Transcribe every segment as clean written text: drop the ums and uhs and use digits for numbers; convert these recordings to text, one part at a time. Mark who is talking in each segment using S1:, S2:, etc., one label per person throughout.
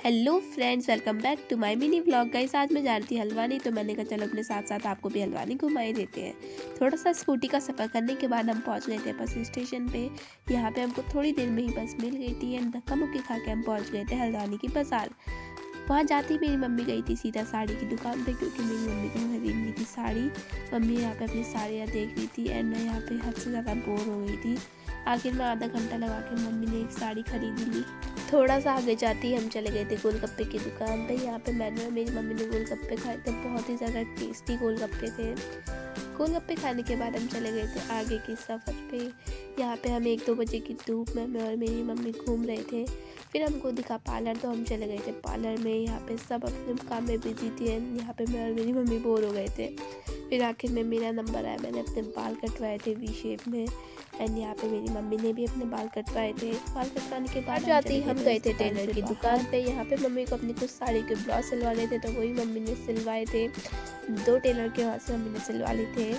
S1: Hello friends, welcome back to my mini vlog. Guys, आज मैं जा रही थी हल्द्वानी, तो मैंने कहा चलो अपने साथ साथ आपको भी हल्द्वानी घुमाई देते हैं। थोड़ा सा स्कूटी का सफ़र करने के बाद हम पहुंच गए थे बस स्टेशन पे। यहाँ पे हमको थोड़ी देर में ही बस मिल गई थी एंड धक्का मुक्की खा के हम पहुँच गए थे हल्द्वानी की बाज़ार। वहाँ जाती मेरी मम्मी गई थी सीधा साड़ी की दुकान पे, क्योंकि मेरी मम्मी को खरीदनी थी साड़ी। मम्मी यहाँ पे अपनी साड़ियाँ देख रही थी एंड मैं यहाँ पे हद से ज़्यादा बोर हो गई थी। आखिर में आधा घंटा लगा के मम्मी ने एक साड़ी खरीद ली। थोड़ा सा आगे जाती हम चले गए थे गोलगप्पे की दुकान पे। यहाँ पे मैंने और मेरी मम्मी ने गोलगप्पे खाए थे, बहुत ही ज़्यादा टेस्टी गोलगप्पे थे। गोलगप्पे खाने के बाद हम चले गए थे आगे की सफ़र पे। यहाँ पे हम 1-2 बजे की धूप में मैं और मेरी मम्मी घूम रहे थे। फिर हमको दिखा पार्लर, तो हम चले गए थे पार्लर में। यहाँ पे सब अपने काम में बिजी थे एंड यहाँ पे मैं और मेरी मम्मी बोर हो गए थे। फिर आखिर में मेरा नंबर आया, मैंने अपने बाल कटवाए थे वी शेप में एंड यहाँ पे मेरी मम्मी ने भी अपने बाल कटवाए थे। बाल कटवाने के बाद जाते ही हम गए थे टेलर की दुकान पे। यहाँ पे मम्मी को अपनी कुछ साड़ी के ब्लाउज सिलवाने थे, तो वही मम्मी ने सिलवाए थे। 2 टेलर के वहाँ से मम्मी ने सिलवा लिए थे।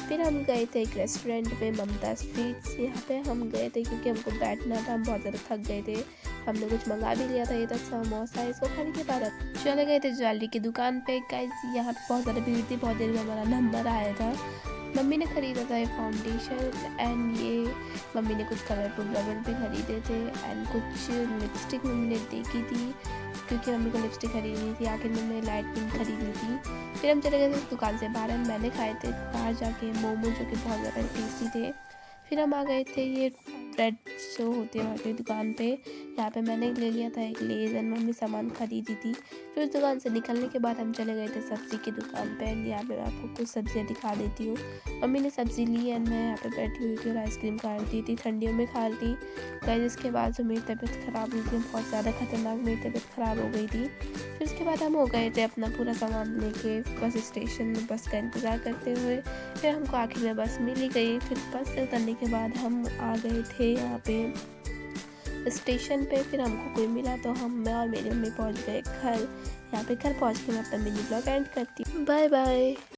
S1: फिर हम गए थे एक रेस्टोरेंट में, ममता स्वीट्स। यहाँ पे हम गए थे क्योंकि हमको बैठना था, हम बहुत ज़्यादा थक गए थे। हमने कुछ मंगा भी लिया था, ये तक समोसा। इसको खाने के बाद चले गए थे ज्वेलरी की दुकान पे। गाइस, यहाँ पे बहुत ज़्यादा भीड़ थी, बहुत देर में हमारा नंबर आया था। मम्मी ने खरीदा था ये फाउंडेशन एंड ये मम्मी ने कुछ कलरफुल रबड़ भी खरीदे थे एंड कुछ लिपस्टिक मम्मी ने देखी थी, क्योंकि मम्मी को लिपस्टिक खरीदनी थी। आखिर में मैंने लाइट पिंक खरीदनी थी। फिर हम चले गए थे उस दुकान से बाहर एंड मैंने खाए थे बाहर जाके मोमो, जो कि बहुत ज़्यादा टेस्टी थे। फिर हम आ गए थे ये ब्रेड जो होते हैं वहाँ की दुकान पे। यहाँ पे मैंने ले लिया था एक लेज़ एंड मम्मी सामान खरीदी थी। फिर उस दुकान से निकलने के बाद हम चले गए थे सब्ज़ी की दुकान पे एंड यहाँ पे मैं आपको कुछ सब्जियाँ दिखा देती हूँ। मम्मी ने सब्ज़ी ली एंड मैं यहाँ पे बैठी हुई थी और आइसक्रीम खा रही थी, ठंडियों में खा रही थी। गाइस, इसके बाद जो मेरी तबीयत ख़राब हुई थी, बहुत ज़्यादा ख़तरनाक मेरी तबीयत ख़राब हो गई थी। फिर उसके बाद हम हो गए थे अपना पूरा सामान लेके बस स्टेशन में, बस का इंतज़ार करते हुए। फिर हमको आखिर में बस मिल ही गई। फिर बस से उतरने के बाद हम आ गए थे यहाँ पे स्टेशन पे। फिर हमको कोई मिला तो मैं और मेरी मम्मी पहुँच गए घर। यहाँ पे घर पहुँच के मैं अपना मिनी ब्लॉग एंड करती हूँ। Bye bye.